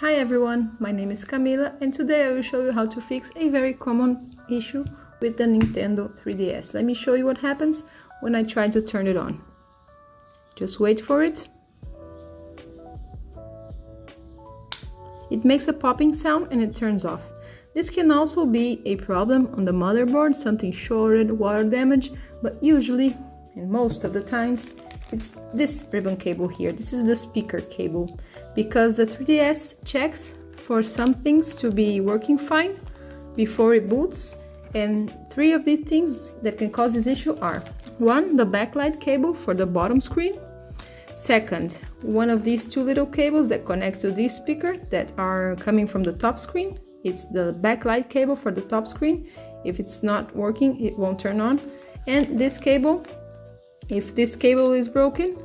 Hi everyone, my name is Camila and today I will show you how to fix a very common issue with the Nintendo 3DS. Let me show you what happens when I try to turn it on. Just wait for it. It makes a popping sound and it turns off. This can also be a problem on the motherboard, something shorted, water damage, but usually, and most of the times, it's this ribbon cable here. This is the speaker cable, because the 3DS checks for some things to be working fine before it boots, and three of these things that can cause this issue are: one, the backlight cable for the bottom screen; second, one of these two little cables that connect to this speaker that are coming from the top screen. It's the backlight cable for the top screen. If it's not working, it won't turn on. And this cable, if this cable is broken,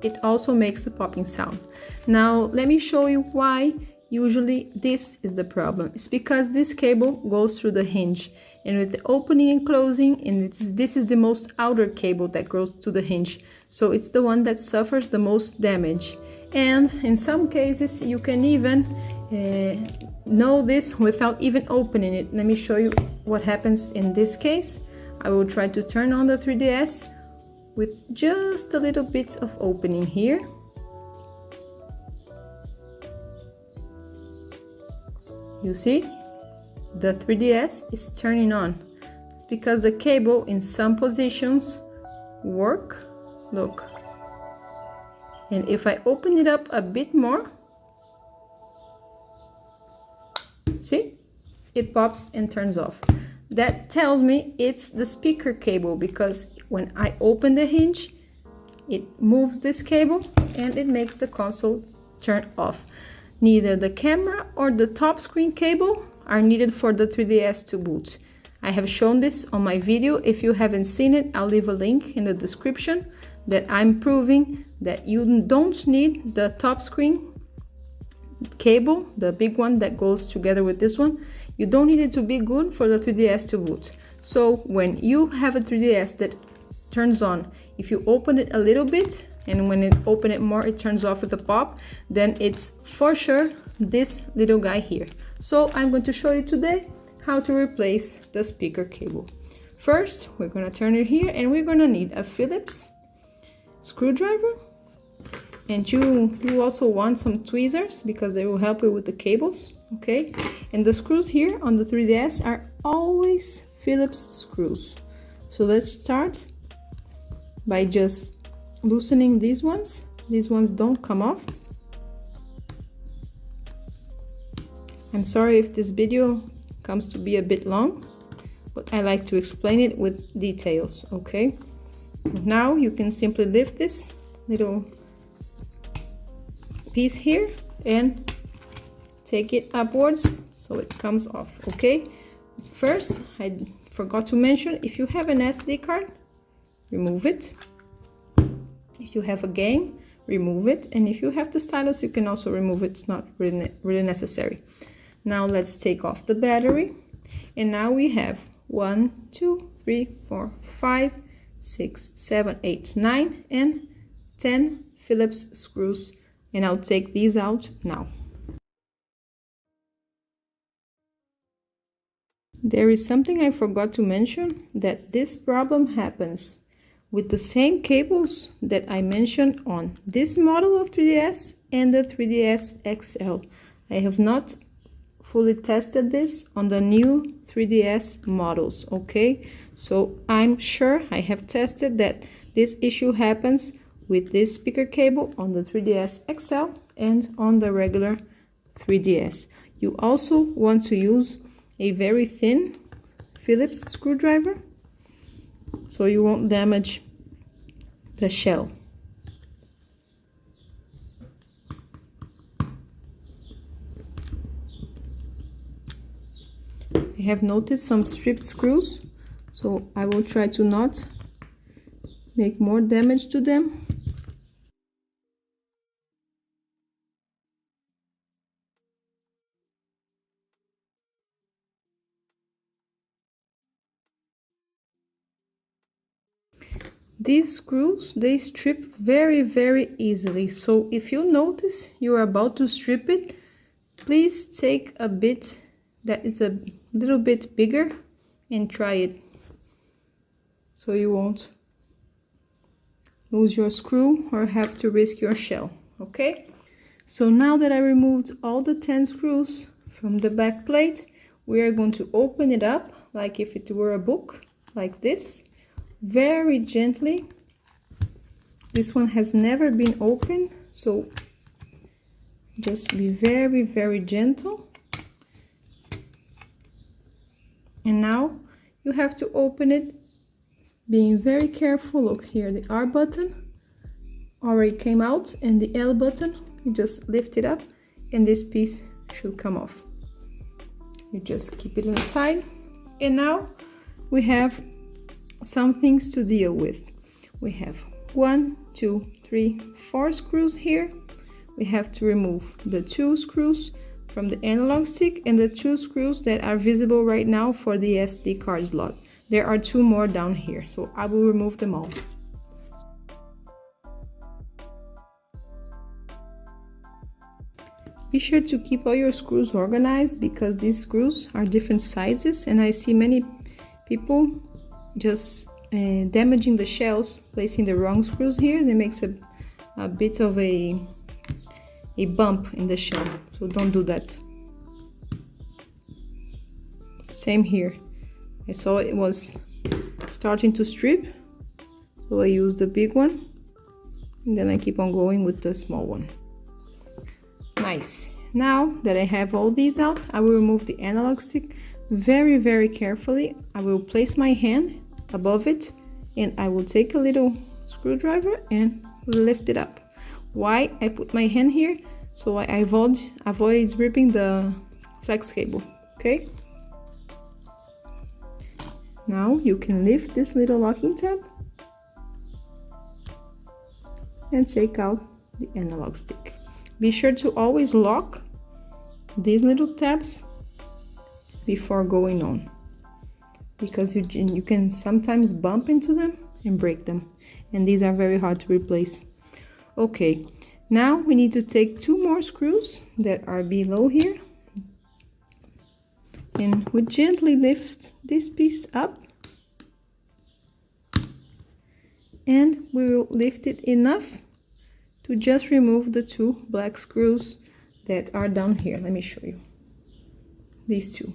it also makes a popping sound. Now let me show you why usually this is the problem. It's because this cable goes through the hinge, and with the opening and closing, and this is the most outer cable that goes to the hinge, so it's the one that suffers the most damage. And in some cases you can even know this without even opening it. Let me show you what happens in this case. I will try to turn on the 3DS with just a little bit of opening here. You see, the 3DS is turning on. It's because the cable in some positions work. Look. And if I open it up a bit more, see, it pops and turns off. That tells me it's the speaker cable, because when I open the hinge, it moves this cable and it makes the console turn off. Neither the camera or the top screen cable are needed for the 3DS to boot. I have shown this on my video. If you haven't seen it, I'll leave a link in the description that I'm proving that you don't need the top screen cable, the big one that goes together with this one. You don't need it to be good for the 3DS to boot. So when you have a 3DS that turns on, if you open it a little bit, and when it open it more it turns off with a pop, then it's for sure this little guy here. So I'm going to show you today how to replace the speaker cable. First, we're going to turn it here, and we're going to need a Phillips screwdriver, and you also want some tweezers because they will help you with the cables, okay? And the screws here on the 3DS are always Phillips screws. So let's start by just loosening these ones. These ones don't come off. I'm sorry if this video comes to be a bit long, but I like to explain it with details, okay? Now you can simply lift this little piece here and take it upwards so it comes off, okay? First, I forgot to mention, if you have an SD card, remove it. If you have a game, remove it. And if you have the stylus, you can also remove it. It's not really necessary. Now let's take off the battery. And now we have 1, 2, 3, 4, 5, 6, 7, 8, 9, and 10 Phillips screws. And I'll take these out now. There is something I forgot to mention, that this problem happens with the same cables that I mentioned on this model of 3DS and the 3DS XL. I have not fully tested this on the new 3DS models, okay? So I'm sure I have tested that this issue happens with this speaker cable on the 3DS XL and on the regular 3DS. You also want to use a very thin Phillips screwdriver so you won't damage the shell. I have noticed some stripped screws, so I will try to not make more damage to them. These screws, they strip very easily, so if you notice you're about to strip it, Please take a bit that is a little bit bigger and try it, so you won't lose your screw or have to risk your shell, okay? So now that I removed all the 10 screws from the back plate, we are going to open it up like if it were a book, like this, very gently. This one has never been opened, so just be very, very gentle. And now you have to open it being very careful. Look here, the R button already came out, and the L button, you just lift it up and this piece should come off. You just keep it inside. And now we have some things to deal with. We have 1, 2, 3, 4 screws here. We have to remove the 2 screws from the analog stick and the 2 screws that are visible right now for the SD card slot. There are 2 more down here, so I will remove them all. Be sure to keep all your screws organized because these screws are different sizes, and I see many people just damaging the shells, placing the wrong screws here. That makes a bit of a bump in the shell, so don't do that. Same here. I saw it was starting to strip, so I used the big one and then I keep on going with the small one. Nice. Now that I have all these out, I will remove the analog stick very, very carefully. I will place my hand above it and I will take a little screwdriver and lift it up. Why I put my hand here? So I avoid ripping the flex cable, okay? Now you can lift this little locking tab and take out the analog stick. Be sure to always lock these little tabs before going on, because you can sometimes bump into them and break them, and these are very hard to replace. Okay, now we need to take 2 more screws that are below here, and we gently lift this piece up, and we will lift it enough to just remove the 2 black screws that are down here. Let me show you. These 2.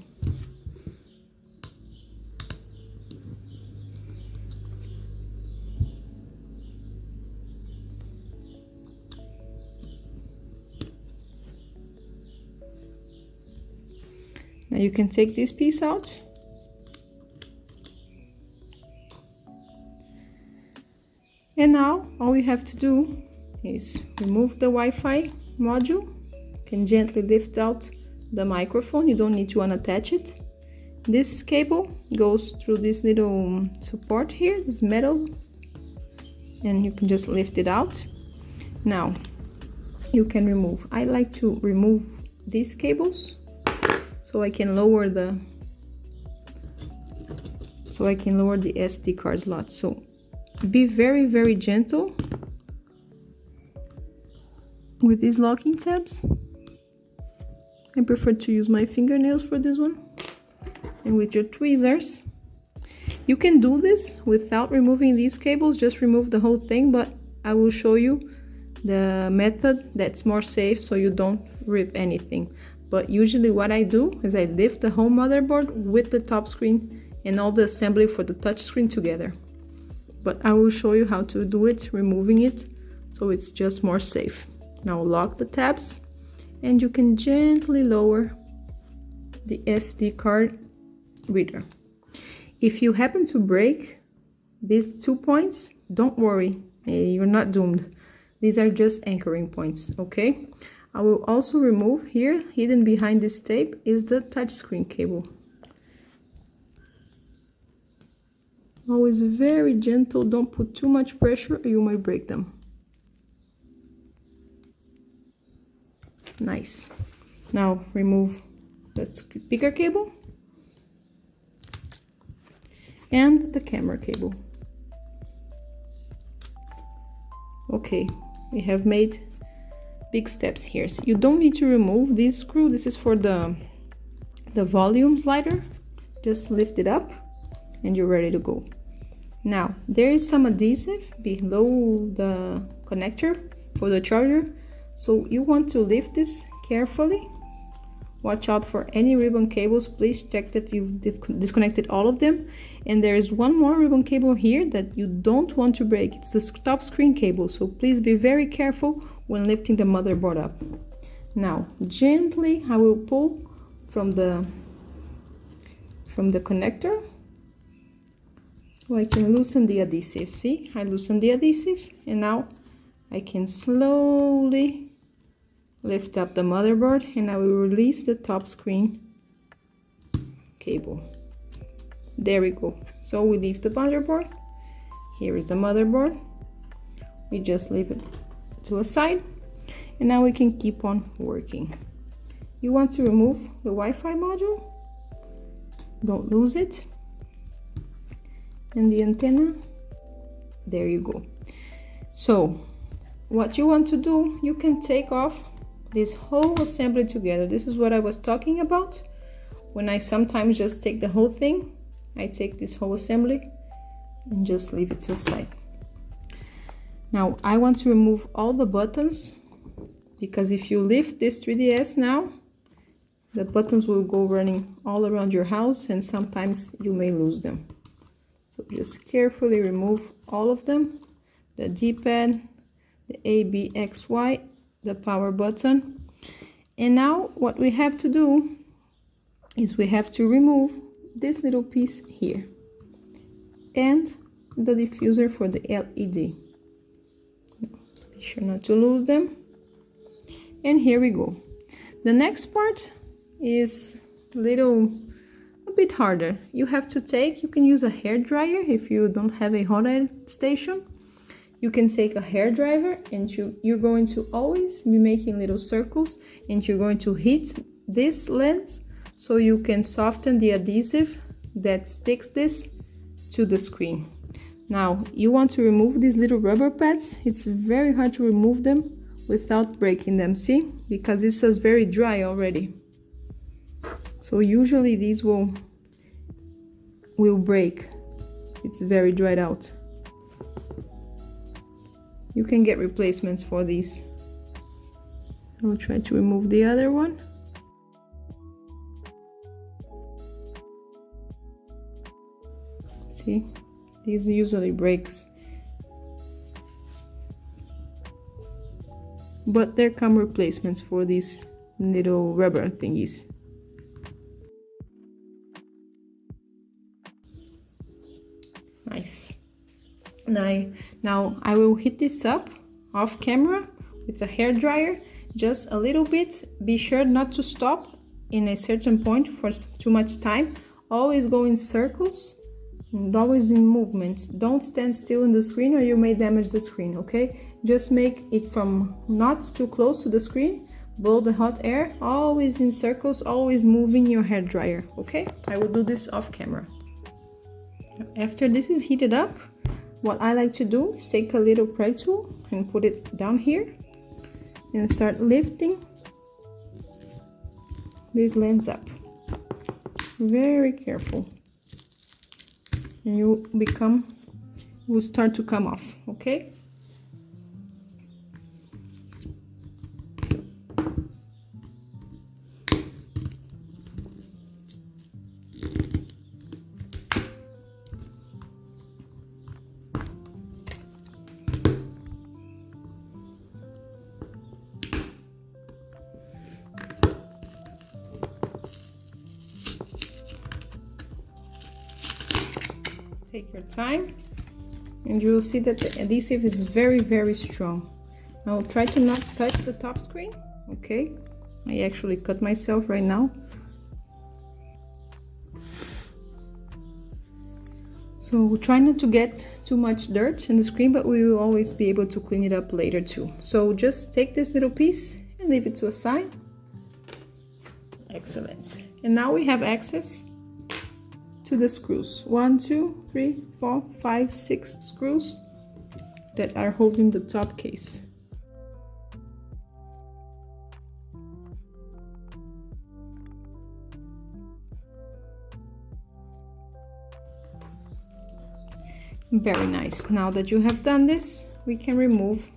Now you can take this piece out. And now all we have to do is remove the Wi-Fi module. You can gently lift out the microphone. You don't need to unattach it. This cable goes through this little support here, this metal, and you can just lift it out. Now you can remove, I like to remove these cables so I can lower the SD card slot. So be very, very gentle with these locking tabs. I prefer to use my fingernails for this one. And with your tweezers, you can do this without removing these cables, just remove the whole thing, but I will show you the method that's more safe so you don't rip anything. But usually what I do is I lift the whole motherboard with the top screen and all the assembly for the touch screen together. But I will show you how to do it, removing it, so it's just more safe. Now lock the tabs and you can gently lower the SD card reader. If you happen to break these 2 points, don't worry, you're not doomed. These are just anchoring points, okay? I will also remove here, hidden behind this tape, is the touchscreen cable. Always very gentle, don't put too much pressure or you might break them. Nice. Now remove the speaker cable and the camera cable. Okay, we have made big steps here. So you don't need to remove this screw. This is for the volume slider. Just lift it up and you're ready to go. Now there is some adhesive below the connector for the charger, so you want to lift this carefully. Watch out for any ribbon cables. Please check that you've disconnected all of them. And there is one more ribbon cable here that you don't want to break. It's the top screen cable, so please be very careful when lifting the motherboard up. Now gently I will pull from the connector so I can loosen the adhesive. See, I loosened the adhesive, and now I can slowly lift up the motherboard, and I will release the top screen cable. There we go. So we leave the motherboard. Here is the motherboard. We just leave it to a side, and now we can keep on working. You want to remove the Wi-Fi module. Don't lose it. And the antenna. There you go. So what you want to do, you can take off this whole assembly together. This is what I was talking about when I sometimes just take the whole thing. I take this whole assembly and just leave it to the side. Now I want to remove all the buttons, because if you lift this 3DS now, the buttons will go running all around your house and sometimes you may lose them. So just carefully remove all of them. The D-pad, the A, B, X, Y, the power button. And now what we have to do is we have to remove this little piece here and the diffuser for the LED. Be sure not to lose them. And here we go. The next part is a bit harder. You have to take, you can use a hair dryer if you don't have a hot air station. You can take a hair dryer and you're going to always be making little circles, and you're going to hit this lens so you can soften the adhesive that sticks this to the screen. Now you want to remove these little rubber pads. It's very hard to remove them without breaking them, see, because this is very dry already. So usually these will break. It's very dried out. You can get replacements for these. I will try to remove the other one. See, these usually breaks, but there come replacements for these little rubber thingies. Nice. Now I will heat this up off camera with a hair dryer just a little bit. Be sure not to stop in a certain point for too much time. Always go in circles and always in movement. Don't stand still in the screen or you may damage the screen, okay? Just make it from not too close to the screen. Blow the hot air, always in circles, always moving your hair dryer, okay? I will do this off camera. After this is heated up, what I like to do is take a little pry tool and put it down here and start lifting this lens up. Very careful. And will start to come off, okay? Take your time, and you will see that the adhesive is very, very strong. I will try to not touch the top screen, okay? I actually cut myself right now. So try not to get too much dirt in the screen, but we will always be able to clean it up later too. So just take this little piece and leave it to a side. Excellent. And now we have access to the screws. 1, 2, 3, 4, 5, 6 screws that are holding the top case. Very nice. Now that you have done this, we can remove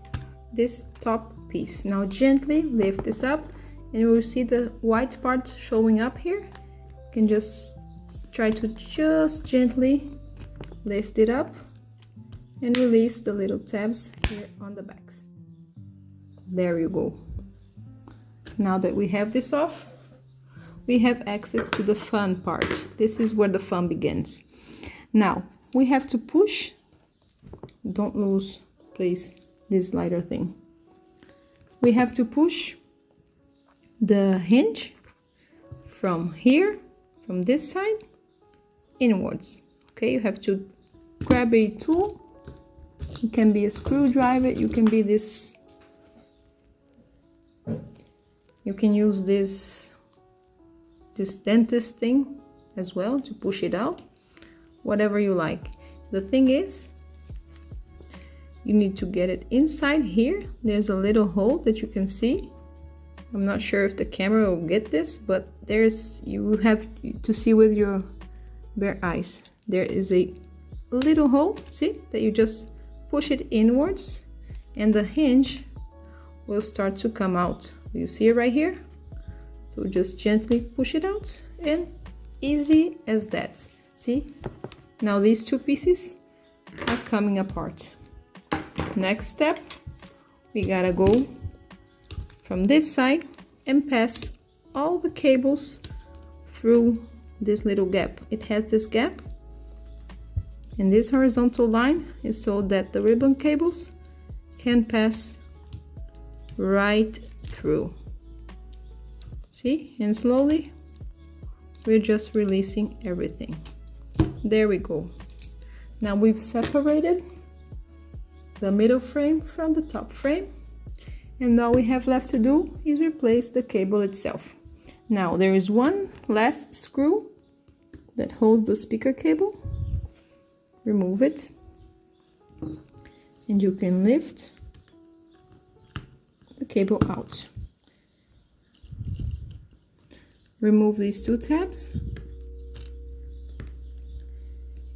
this top piece. Now gently lift this up and you will see the white part showing up here. You can just try to just gently lift it up and release the little tabs here on the backs. There you go. Now that we have this off, we have access to the fun part. This is where the fun begins. Now we have to push, don't lose please this lighter thing. We have to push the hinge from here, from this side, inwards. Okay, you have to grab a tool. It can be a screwdriver, you can be this, you can use this dentist thing as well to push it out, whatever you like. The thing is, you need to get it inside here. There's a little hole that you can see. I'm not sure if the camera will get this, but you have to see with your bare eyes. There is a little hole, see, that you just push it inwards and the hinge will start to come out. You see it right here? So just gently push it out and easy as that. See? Now these two pieces are coming apart. Next step, we gotta go from this side and pass all the cables through this little gap. It has this gap, and this horizontal line is so that the ribbon cables can pass right through. See? And slowly we're just releasing everything. There we go. Now we've separated the middle frame from the top frame, and all we have left to do is replace the cable itself. Now there is one last screw that holds the speaker cable. Remove it and you can lift the cable out. Remove these two tabs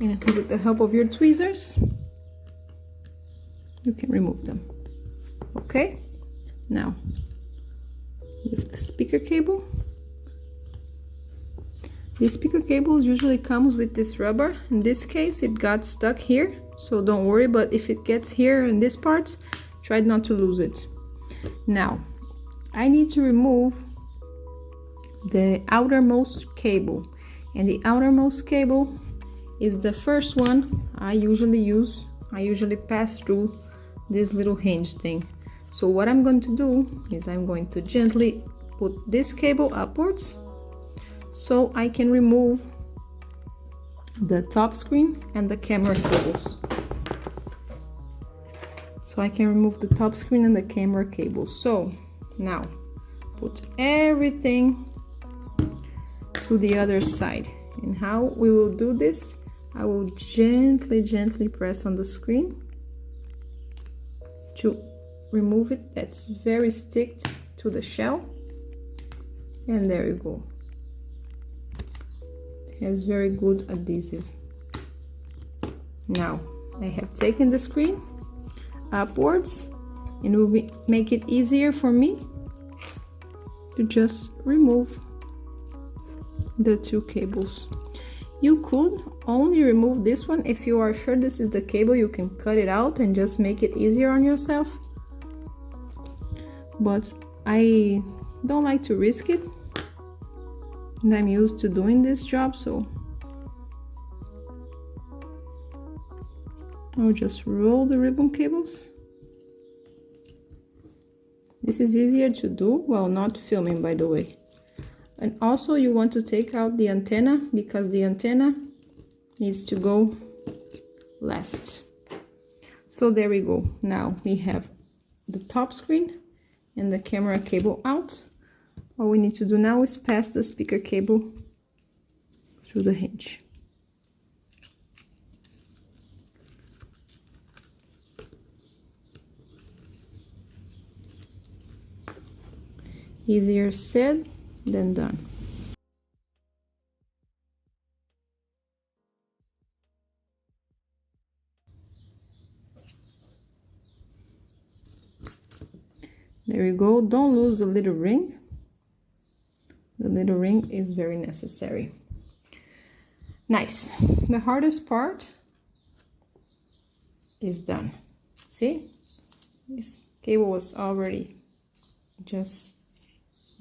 and with the help of your tweezers you can remove them. Okay, now lift the speaker cable. The speaker cables usually comes with this rubber. In this case it got stuck here, so don't worry, but if it gets here in this part, try not to lose it. Now I need to remove the outermost cable, and the outermost cable is the first one I usually use. I usually pass through this little hinge thing. So what I'm going to do is I'm going to gently put this cable upwards so I can remove the top screen and the camera cables. So I can remove the top screen and the camera cables. So now put everything to the other side. And how we will do this, I will gently press on the screen to remove it. That's very sticked to the shell, and there you go. It has very good adhesive. Now I have taken the screen upwards, and it will make it easier for me to just remove the two cables. You could only remove this one. If you are sure this is the cable, you can cut it out and just make it easier on yourself, but I don't like to risk it, and I'm used to doing this job, so I'll just roll the ribbon cables. This is easier to do while not filming, by the way. And also you want to take out the antenna, because the antenna needs to go last. So there we go. Now we have the top screen and the camera cable out. All we need to do now is pass the speaker cable through the hinge. Easier said than done. There you go. Don't lose the little ring. The little ring is very necessary. Nice. The hardest part is done. See? This cable was already just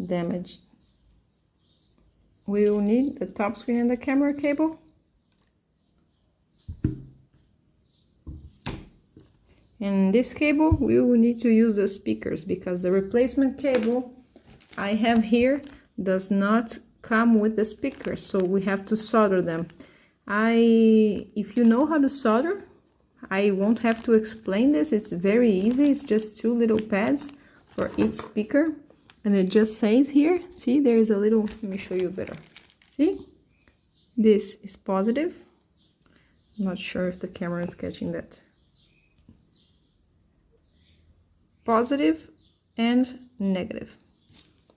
damaged. We will need the top screen and the camera cable. And this cable, we will need to use the speakers because the replacement cable I have here does not come with the speakers, so we have to solder them. If you know how to solder, I won't have to explain this. It's very easy. It's just 2 little pads for each speaker, and it just says here, see, there is a little, let me show you better. See, this is positive. I'm not sure if the camera is catching that. Positive and negative.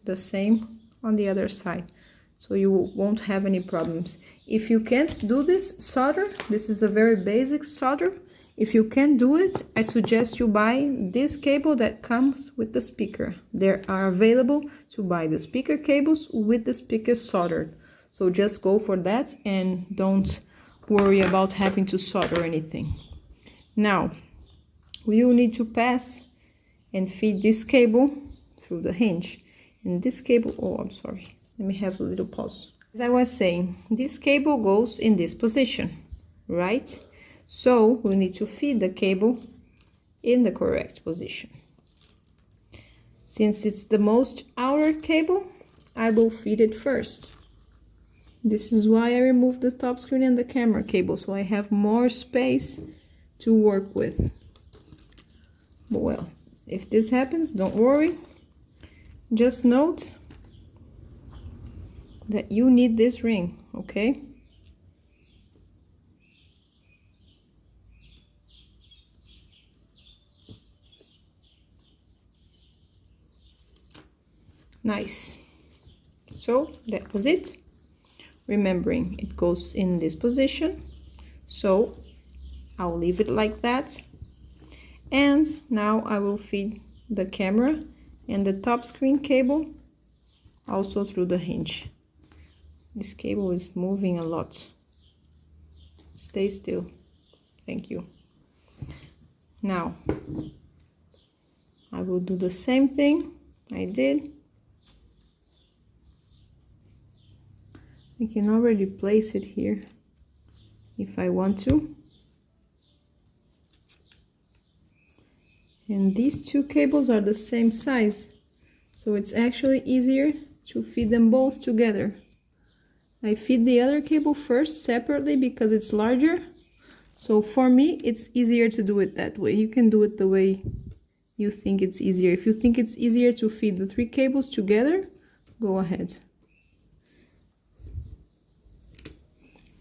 The same on the other side, so you won't have any problems. If you can't do this solder, this is a very basic solder. If you can't do it, I suggest you buy this cable that comes with the speaker. They are available to buy the speaker cables with the speaker soldered. So just go for that and don't worry about having to solder anything. Now, we will need to pass and feed this cable through the hinge. And this cable, oh, I'm sorry, let me have a little pause. As I was saying, this cable goes in this position, right? So we need to feed the cable in the correct position. Since it's the most outer cable, I will feed it first. This is why I removed the top screen and the camera cable, so I have more space to work with. But well, if this happens, don't worry. Just note that you need this ring, okay? Nice. So that was it. Remembering it goes in this position, so I'll leave it like that. And now I will feed the camera and the top screen cable also through the hinge. This cable is moving a lot. Stay still. Thank you. Now I will do the same thing I did. I can already place it here if I want to. And these 2 cables are the same size, so it's actually easier to feed them both together. I feed the other cable first separately because it's larger, so for me it's easier to do it that way. You can do it the way you think it's easier. If you think it's easier to feed the 3 cables together, go ahead.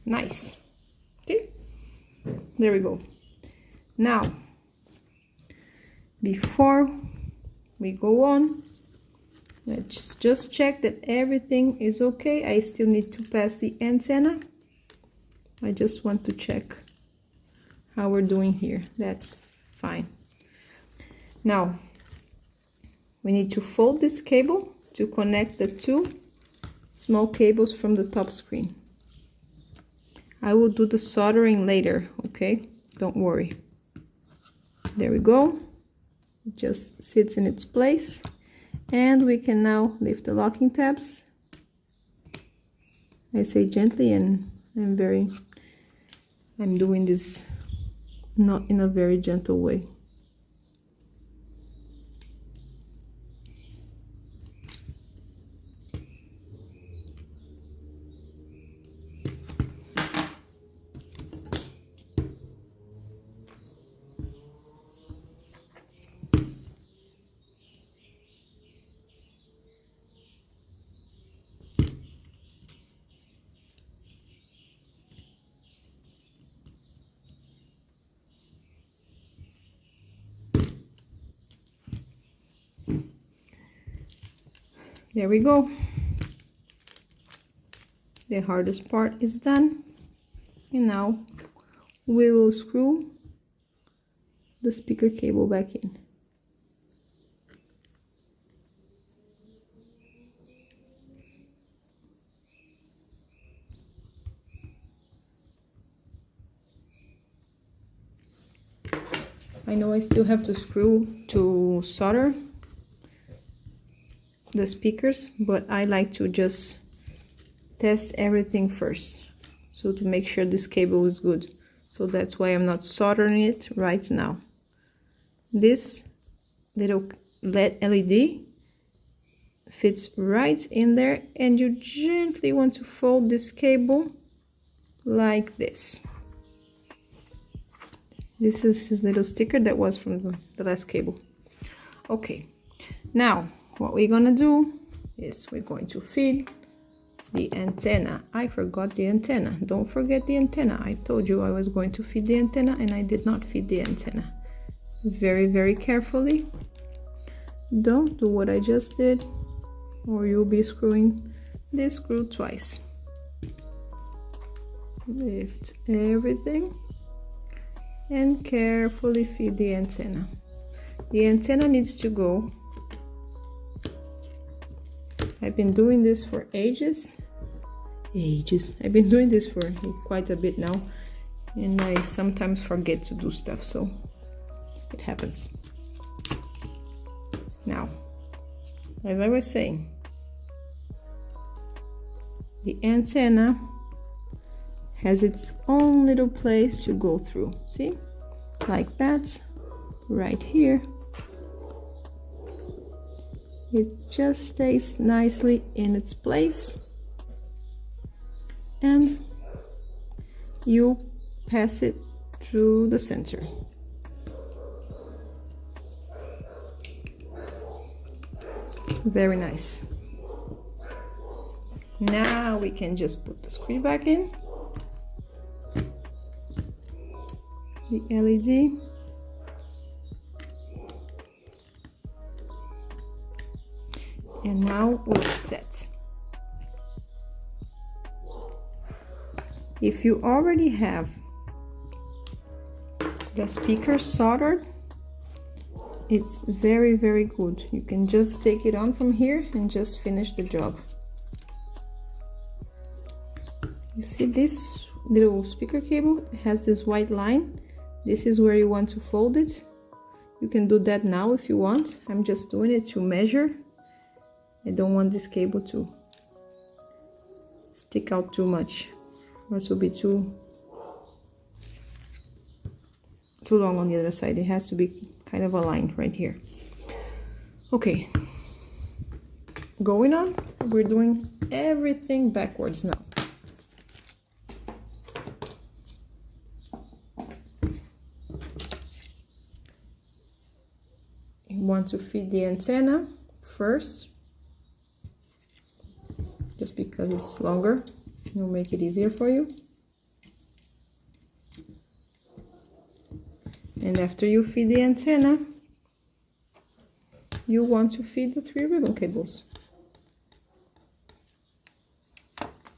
Nice. See? There we go. Now, before we go on, let's just check that everything is okay. I still need to pass the antenna. I just want to check how we're doing here. That's fine. Now, we need to fold this cable to connect the 2 small cables from the top screen. I will do the soldering later, okay? Don't worry. There we go. It just sits in its place. And we can now lift the locking tabs. I say gently, and I'm doing this not in a very gentle way. There we go. The hardest part is done. And now we will screw the speaker cable back in. I know I still have to screw to solder the speakers, but I like to just test everything first, so to make sure this cable is good. So that's why I'm not soldering it right now. This little LED fits right in there, and you gently want to fold this cable like this. This is his little sticker that was from the last cable. Okay, now what we're gonna do is we're going to feed the antenna. I forgot the antenna. Don't forget the antenna. I told you I was going to feed the antenna, and I did not feed the antenna. Very, very carefully. Don't do what I just did, or you'll be screwing this screw twice. Lift everything and carefully feed the antenna. The antenna needs to go. I've been doing this for ages. I've been doing this for quite a bit now, and I sometimes forget to do stuff, so it happens. Now, as I was saying, the antenna has its own little place to go through. See? Like that, right here. It just stays nicely in its place, and you pass it through the center. Very nice. Now we can just put the screw back in, the LED, and now we're set. If you already have the speaker soldered, it's very, very good. You can just take it on from here and just finish the job. You see this little speaker cable has this white line. This is where you want to fold it. You can do that now if you want. I'm just doing it to measure. I don't want this cable to stick out too much, or it will be too long on the other side. It has to be kind of aligned right here. Okay, going on, we're doing everything backwards now. You want to feed the antenna first, just because it's longer. It'll make it easier for you. And after you feed the antenna, you want to feed the 3 ribbon cables.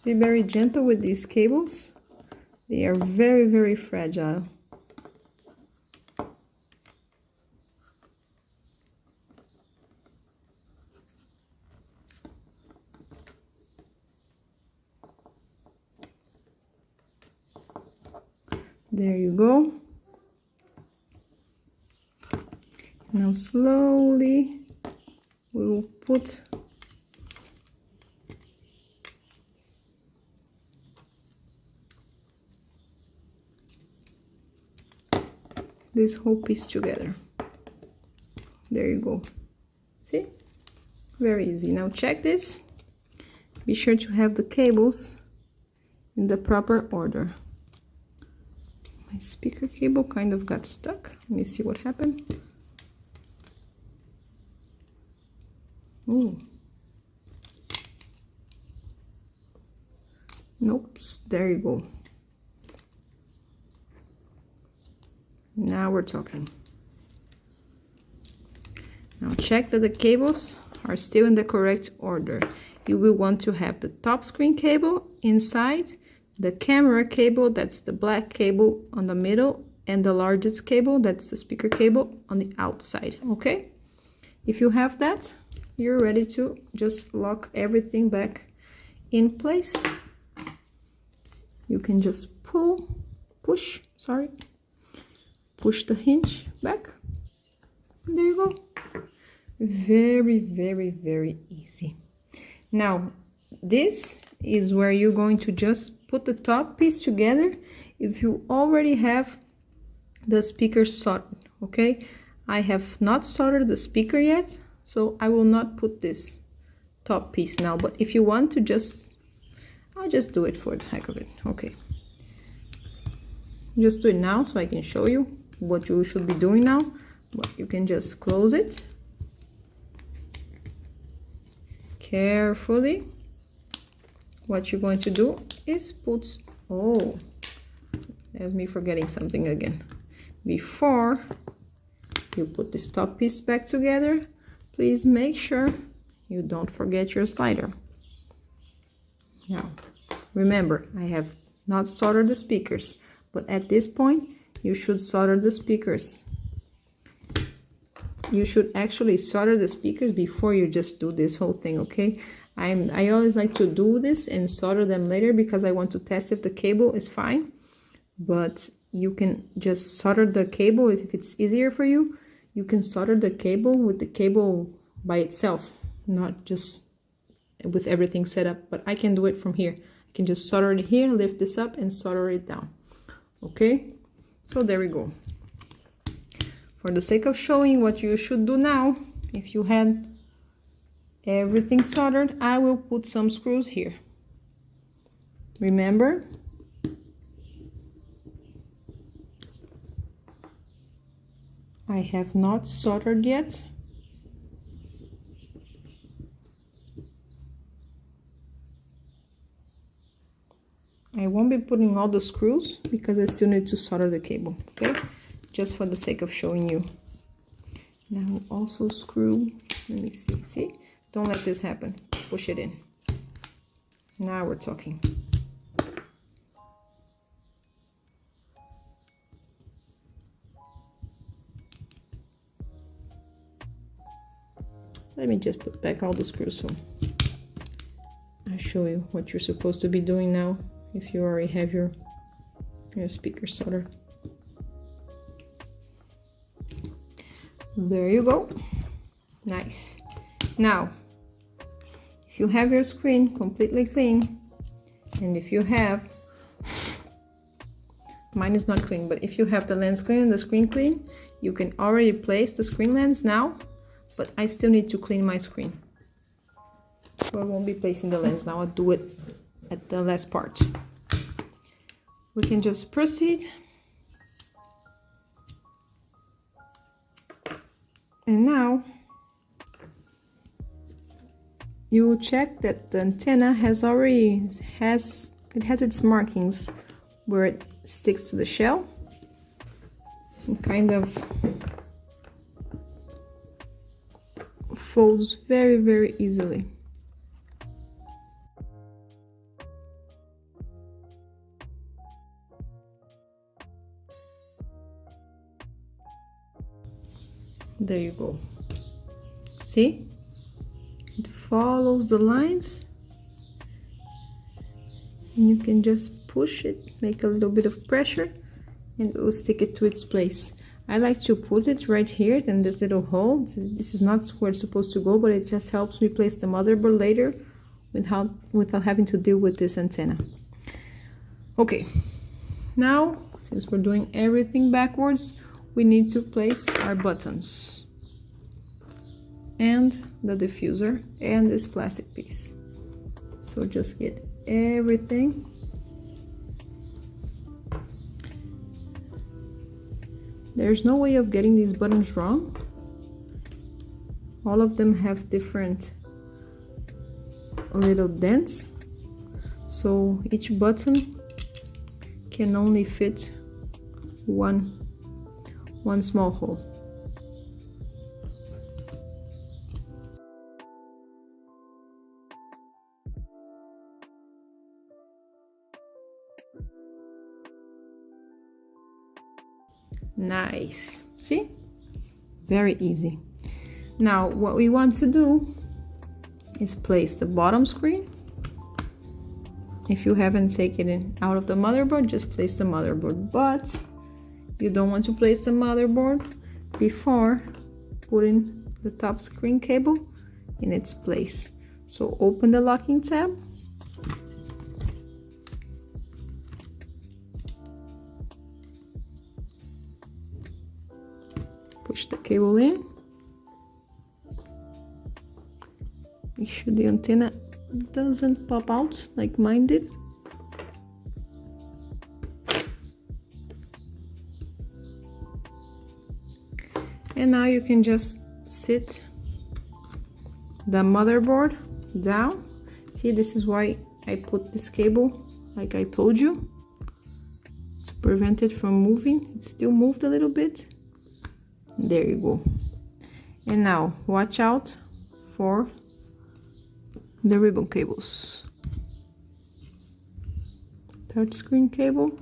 Be very gentle with these cables. They are very, very fragile. There you go. Now slowly we will put this whole piece together. There you go. See? Very easy. Now check this. Be sure to have the cables in the proper order. My speaker cable kind of got stuck. Let me see what happened. Ooh. Nope, there you go. Now we're talking. Now check that the cables are still in the correct order. You will want to have the top screen cable inside, the camera cable, that's the black cable, on the middle, and the largest cable, that's the speaker cable, on the outside. Okay? If you have that, you're ready to just lock everything back in place. You can just push, push the hinge back. There you go. Very, very, very easy. Now, this is where you're going to just put the top piece together if you already have the speaker soldered, okay? I have not soldered the speaker yet, so I will not put this top piece now, but if you want to I'll just do it for the heck of it, okay? Just do it now so I can show you what you should be doing now. But you can just close it carefully. What you're going to do is put, oh, there's me forgetting something again. Before you put this top piece back together, please make sure you don't forget your slider. Now, remember, I have not soldered the speakers, but at this point, you should solder the speakers. You should actually solder the speakers before you just do this whole thing, okay? I always like to do this and solder them later because I want to test if the cable is fine. But you can just solder the cable if it's easier for you. You can solder the cable with the cable by itself, not just with everything set up. But I can do it from here. I can just solder it here, lift this up, and solder it down. Okay? So there we go. For the sake of showing what you should do now, if you had everything soldered, I will put some screws here. Remember, I have not soldered yet. I won't be putting all the screws because I still need to solder the cable, okay? Just for the sake of showing you. Now also screw, let me see, don't let this happen, push it in. Now we're talking. Let me just put back all the screws so I'll show you what you're supposed to be doing now if you already have your speaker soldered. There you go. Nice. Now, if you have your screen completely clean, and if you have, mine is not clean, but if you have the lens clean and the screen clean, you can already place the screen lens now, but I still need to clean my screen. So I won't be placing the lens now, I'll do it at the last part. We can just proceed. And now you will check that the antenna has its markings where it sticks to the shell and kind of folds very, very easily. There you go. See? It follows the lines. And you can just push it, make a little bit of pressure, and it will stick it to its place. I like to put it right here in this little hole. This is not where it's supposed to go, but it just helps me place the motherboard later without having to deal with this antenna. Okay, now since we're doing everything backwards, we need to place our buttons and the diffuser and this plastic piece. So just get everything. There's no way of getting these buttons wrong. All of them have different little dents, so each button can only fit one small hole. Nice. See? Very easy. Now what we want to do is place the bottom screen. If you haven't taken it out of the motherboard, just place the motherboard, but you don't want to place the motherboard before putting the top screen cable in its place. So open the locking tab, push the cable in, make sure the antenna doesn't pop out like mine did. And now you can just sit the motherboard down. See, this is why I put this cable like I told you, to prevent it from moving. It still moved a little bit. There you go. And now watch out for the ribbon cables. Touchscreen cable.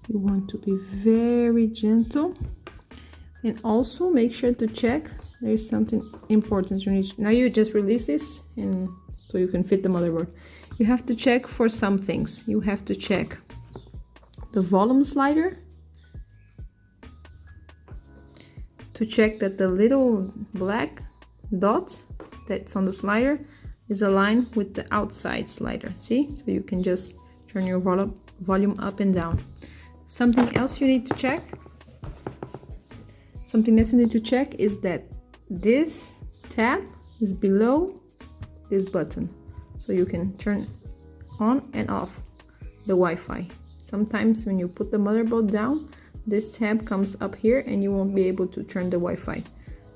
You want to be very gentle, and also make sure to check. There's something important you need. Now you just release this, and so you can fit the motherboard. You have to check for some things. You have to check the volume slider, to check that the little black dot that's on the slider is aligned with the outside slider. See? So you can just turn your volume up and down. Something else you need to check. Something else you need to check is that this tab is below this button, so you can turn on and off the Wi-Fi. Sometimes when you put the motherboard down, this tab comes up here and you won't be able to turn the Wi-Fi.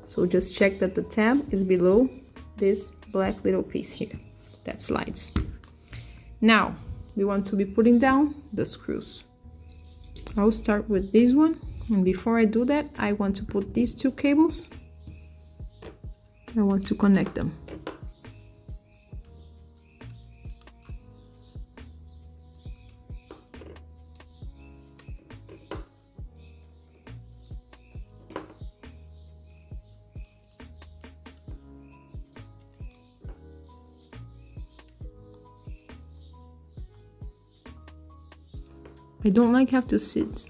So just check that the tab is below this black little piece here that slides. Now we want to be putting down the screws. I'll start with this one, and before I do that, I want to put these two cables. I want to connect them. I don't like have to sit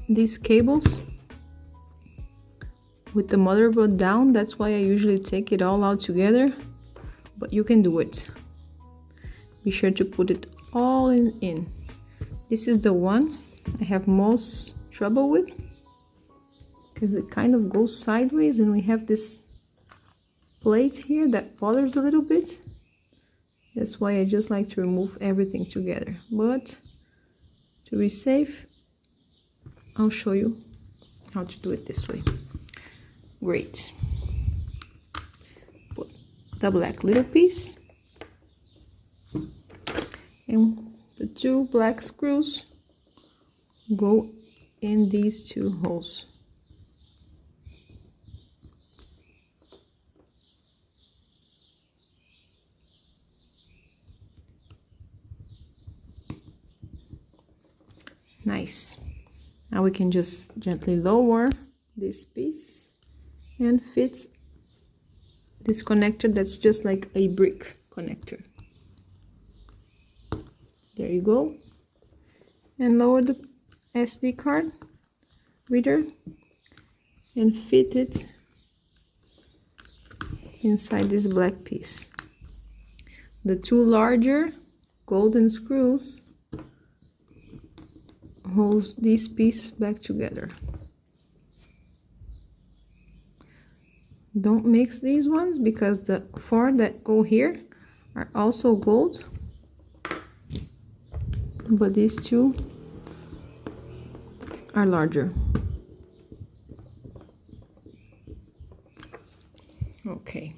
these cables with the motherboard down. That's why I usually take it all out together, but you can do it. Be sure to put it all in. This is the one I have most trouble with because it kind of goes sideways, and we have this plate here that bothers a little bit. That's why I just like to remove everything together. But to be safe, I'll show you how to do it this way. Great. Put the black little piece, and the two black screws go in these two holes. Nice. Now we can just gently lower this piece and fit this connector that's just like a brick connector. There you go. And lower the SD card reader and fit it inside this black piece. The two larger golden screws holds this piece back together. Don't mix these ones because the four that go here are also gold, but these two are larger. Okay,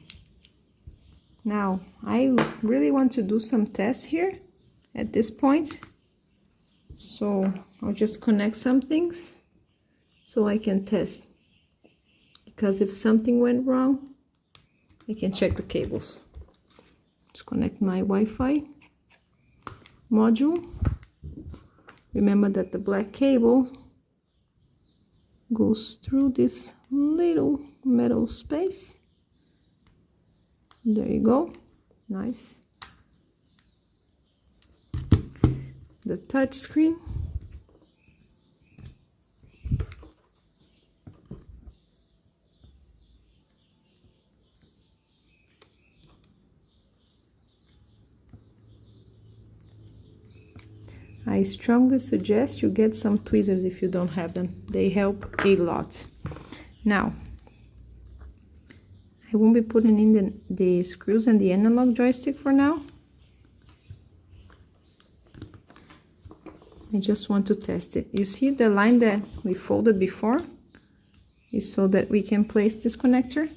now I really want to do some tests here at this point, so I'll just connect some things so I can test, because if something went wrong, I can check the cables. Let's connect my Wi-Fi module Remember that the black cable goes through this little metal space. There you go. Nice. The touch screen. I strongly suggest you get some tweezers if you don't have them. They help a lot. Now, I won't be putting in the screws and the analog joystick for now. I just want to test it. You see the line that we folded before is so that we can place this connector.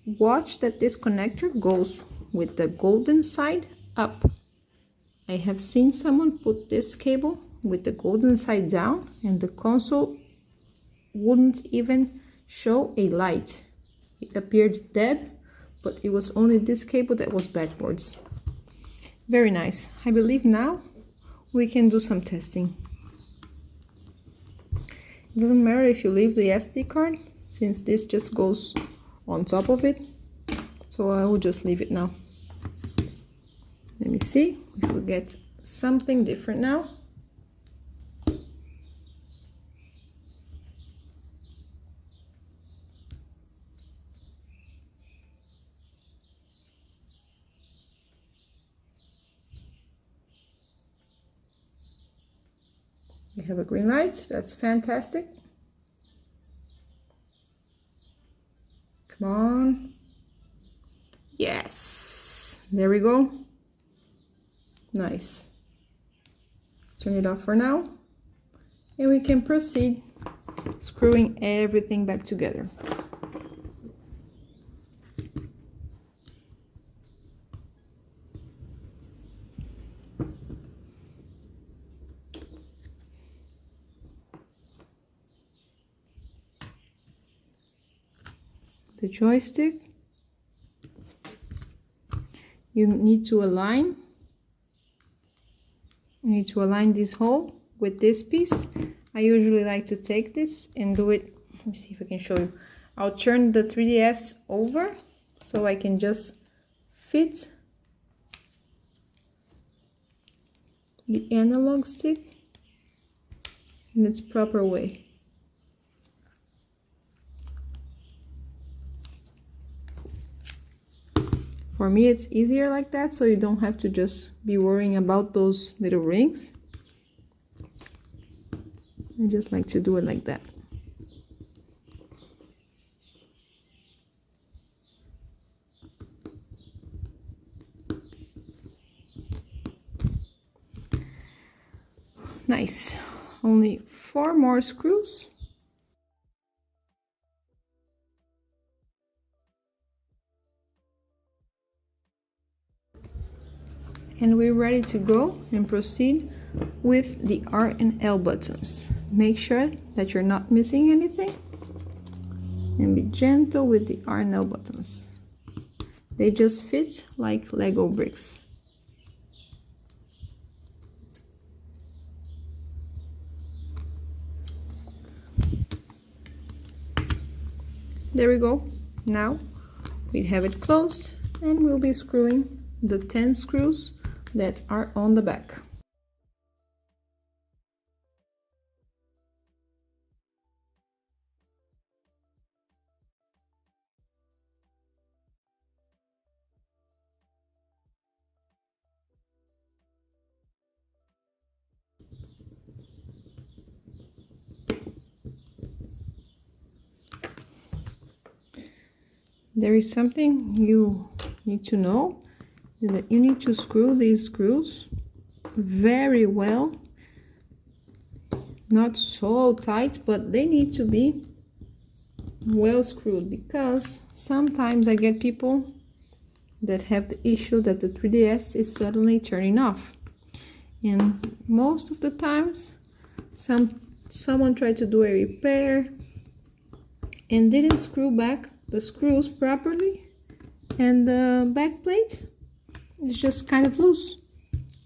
Watch that this connector goes with the golden side up. I have seen someone put this cable with the golden side down and the console wouldn't even show a light. It appeared dead, but it was only this cable that was backwards. Very nice. I believe now we can do some testing. It doesn't matter if you leave the SD card, since this just goes on top of it. So I will just leave it now. Let me see if we get something different now. We have a green light. That's fantastic. Come on. Yes. There we go. Nice. Let's turn it off for now. And we can proceed screwing everything back together. The joystick, you need to align. You need to align this hole with this piece. I usually like to take this and do it. Let me see if I can show you. I'll turn the 3DS over so I can just fit the analog stick in its proper way. For me, it's easier like that, so you don't have to just be worrying about those little rings. I just like to do it like that. Nice. Only 4 more screws. And we're ready to go and proceed with the R and L buttons. Make sure that you're not missing anything and be gentle with the R and L buttons. They just fit like Lego bricks. There we go. Now we have it closed and we'll be screwing the 10 screws that are on the back. There is something you need to know, that you need to screw these screws very well. Not so tight, but they need to be well screwed, because sometimes I get people that have the issue that the 3DS is suddenly turning off. And most of the times someone tried to do a repair and didn't screw back the screws properly, and the back plate is just kind of loose.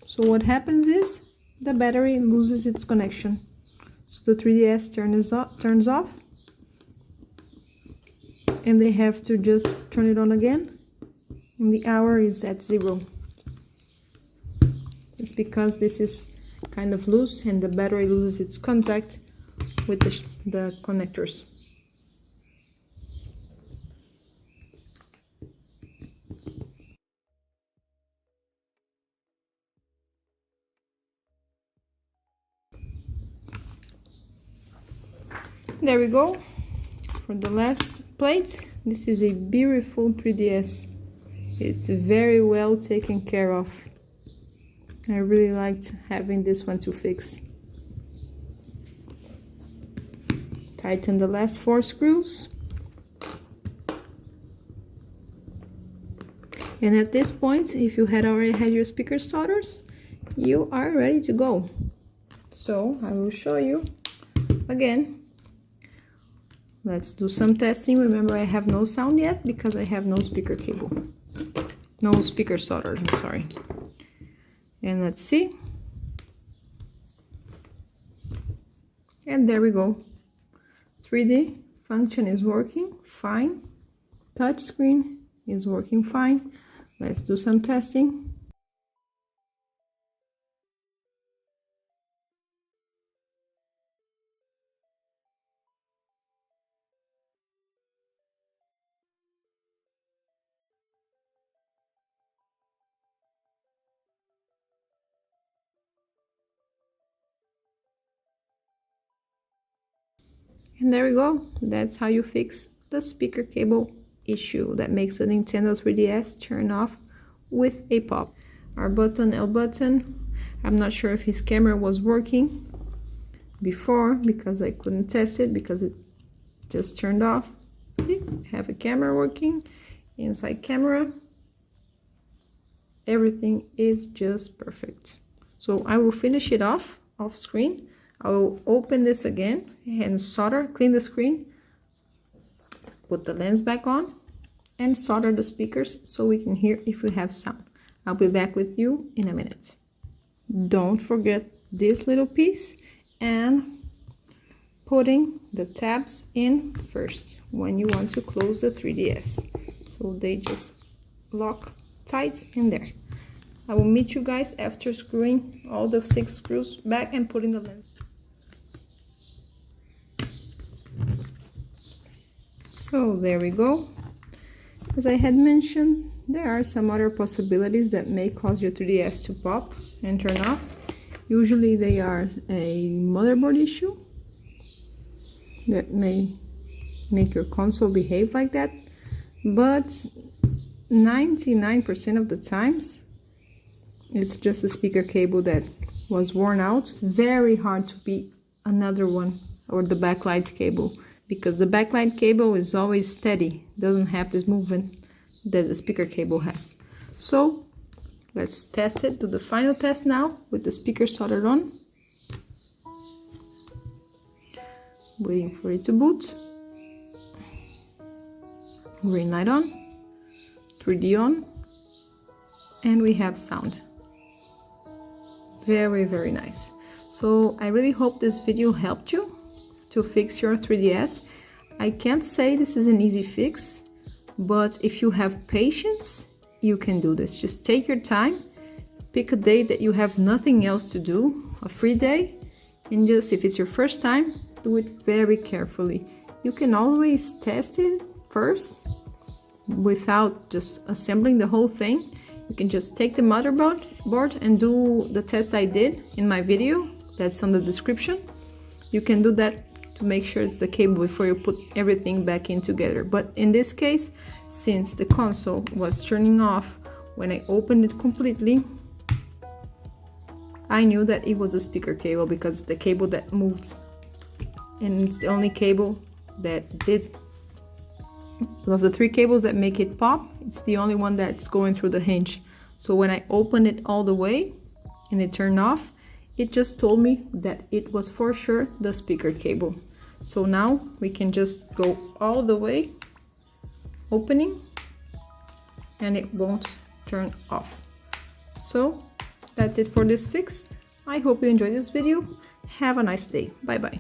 So what happens is the battery loses its connection. So the 3DS turns off, and they have to just turn it on again, and the hour is at 0. It's because this is kind of loose and the battery loses its contact with the connectors. There we go. For the last plate, this is a beautiful 3DS. It's very well taken care of. I really liked having this one to fix. Tighten the last 4 screws. And at this point, if you had already had your speaker solders, you are ready to go. So I will show you again. Let's do some testing. Remember, I have no sound yet because I have no speaker cable. No speaker solder, I'm sorry. And let's see. And there we go. 3D function is working fine. Touch screen is working fine. Let's do some testing. And there we go. That's how you fix the speaker cable issue that makes the Nintendo 3DS turn off with a pop. Our button, L button, I'm not sure if his camera was working before because I couldn't test it because it just turned off. See, have a camera working, inside camera, everything is just perfect. So I will finish it off screen. I will open this again and solder, clean the screen, put the lens back on, and solder the speakers so we can hear if we have sound. I'll be back with you in a minute. Don't forget this little piece and putting the tabs in first when you want to close the 3DS. So they just lock tight in there. I will meet you guys after screwing all the 6 screws back and putting the lens. So there we go. As I had mentioned, there are some other possibilities that may cause your 3DS to pop and turn off. Usually they are a motherboard issue that may make your console behave like that, but 99% of the times it's just a speaker cable that was worn out. It's very hard to beat another one, or the backlight cable, because the backlight cable is always steady, doesn't have this movement that the speaker cable has. So let's test it, do the final test now with the speaker soldered on. Waiting for it to boot. Green light on, 3D on, and we have sound. Very, very nice. So I really hope this video helped you to fix your 3DS. I can't say this is an easy fix, but if you have patience, you can do this. Just take your time, pick a day that you have nothing else to do, a free day, and just, if it's your first time, do it very carefully. You can always test it first without just assembling the whole thing. You can just take the motherboard and do the test I did in my video that's on the description. You can do that to make sure it's the cable before you put everything back in together. But in this case, since the console was turning off when I opened it completely, I knew that it was a speaker cable because it's the cable that moved, and it's the only cable that did. Of the 3 cables that make it pop, it's the only one that's going through the hinge. So when I opened it all the way and it turned off, it just told me that it was for sure the speaker cable. So now we can just go all the way, opening, and it won't turn off. So that's it for this fix. I hope you enjoyed this video. Have a nice day. Bye bye.